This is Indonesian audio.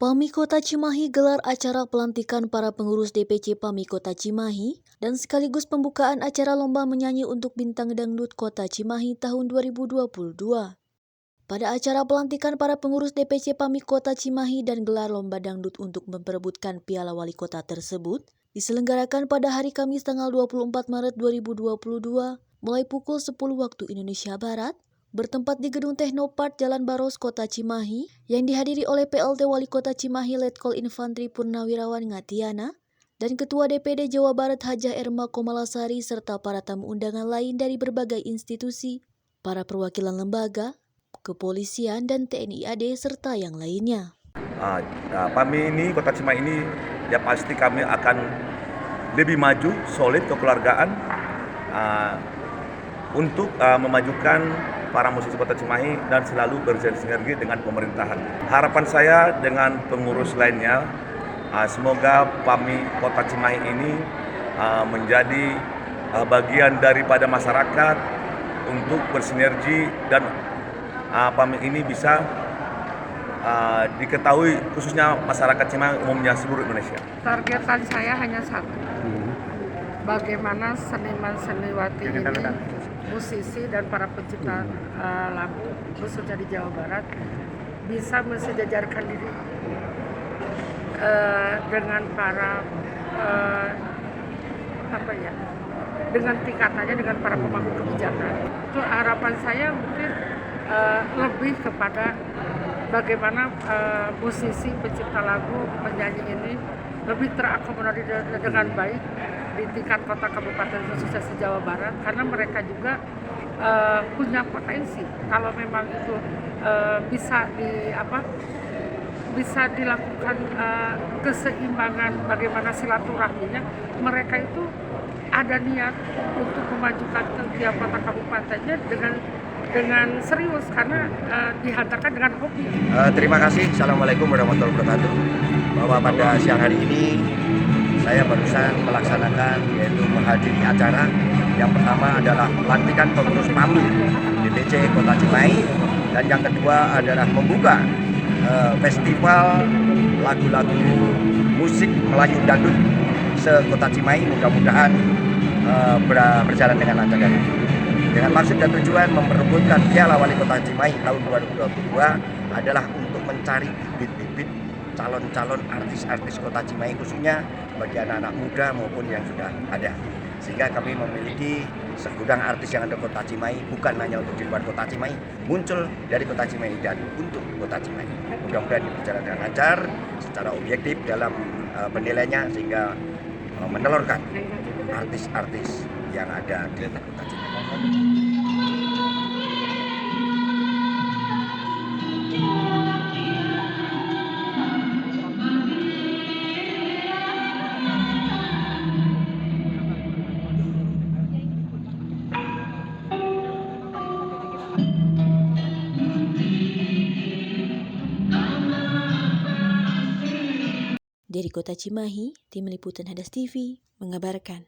PAMI Kota Cimahi gelar acara pelantikan para pengurus DPC PAMI Kota Cimahi dan sekaligus pembukaan acara lomba menyanyi untuk bintang dangdut Kota Cimahi tahun 2022. Pada acara pelantikan para pengurus DPC PAMI Kota Cimahi dan gelar lomba dangdut untuk memperebutkan Piala Wali Kota tersebut diselenggarakan pada hari Kamis tanggal 24 Maret 2022 mulai pukul 10 waktu Indonesia Barat, bertempat di Gedung Teknopark Jalan Baros Kota Cimahi yang dihadiri oleh PLT Wali Kota Cimahi Letkol Infantri Purnawirawan Ngatiana dan Ketua DPD Jawa Barat Hajah Erma Komalasari serta para tamu undangan lain dari berbagai institusi, para perwakilan lembaga, kepolisian dan TNI AD serta yang lainnya. PAMI ini, Kota Cimahi ini, ya pasti kami akan lebih maju, solid kekeluargaan untuk memajukan para musisi Kota Cimahi dan selalu bersinergi dengan pemerintahan. Harapan saya dengan pengurus lainnya, semoga PAMI Kota Cimahi ini menjadi bagian daripada masyarakat untuk bersinergi dan PAMI ini bisa diketahui khususnya masyarakat Cimahi umumnya seluruh Indonesia. Targetan saya hanya satu, bagaimana seniman seniwati ini, musisi dan para pencipta lagu khususnya di Jawa Barat bisa mensejajarkan diri dengan para dengan tingkatannya dengan para pemangku kebijakan. Itu harapan saya mungkin lebih kepada bagaimana musisi pencipta lagu penyanyi ini lebih terakomodir dengan baik di tingkat kota kabupaten khususnya se-Jawa Barat, karena mereka juga punya potensi kalau memang itu bisa dilakukan keseimbangan bagaimana silaturahminya, mereka itu ada niat untuk memajukan tiap kota kabupatennya dengan serius karena dihantarkan dengan hobi. Terima kasih. Assalamualaikum warahmatullahi wabarakatuh. Bahwa pada siang hari ini saya barusan melaksanakan yaitu menghadiri acara yang pertama adalah pelantikan pengurus PAMI DPC Kota Cimahi dan yang kedua adalah membuka festival lagu-lagu musik Melayu Dangdut se-Kota Cimahi. Mudah-mudahan berjalan dengan lancar dan dengan maksud dan tujuan memperebutkan Piala Wali Kota Cimahi tahun 2022 adalah untuk mencari bibit-bibit calon-calon artis-artis Kota Cimahi, khususnya bagi anak-anak muda maupun yang sudah ada. Sehingga kami memiliki segudang artis yang ada di Kota Cimahi, bukan hanya untuk di luar Kota Cimahi, muncul dari Kota Cimahi dan untuk Kota Cimahi. Mudah-mudahan ini berjalan dengan lancar, secara objektif dalam penilaiannya, sehingga menelurkan artis-artis yang ada di Kota Cimahi. Dari Kota Cimahi, Tim Liputan Hadas TV mengabarkan.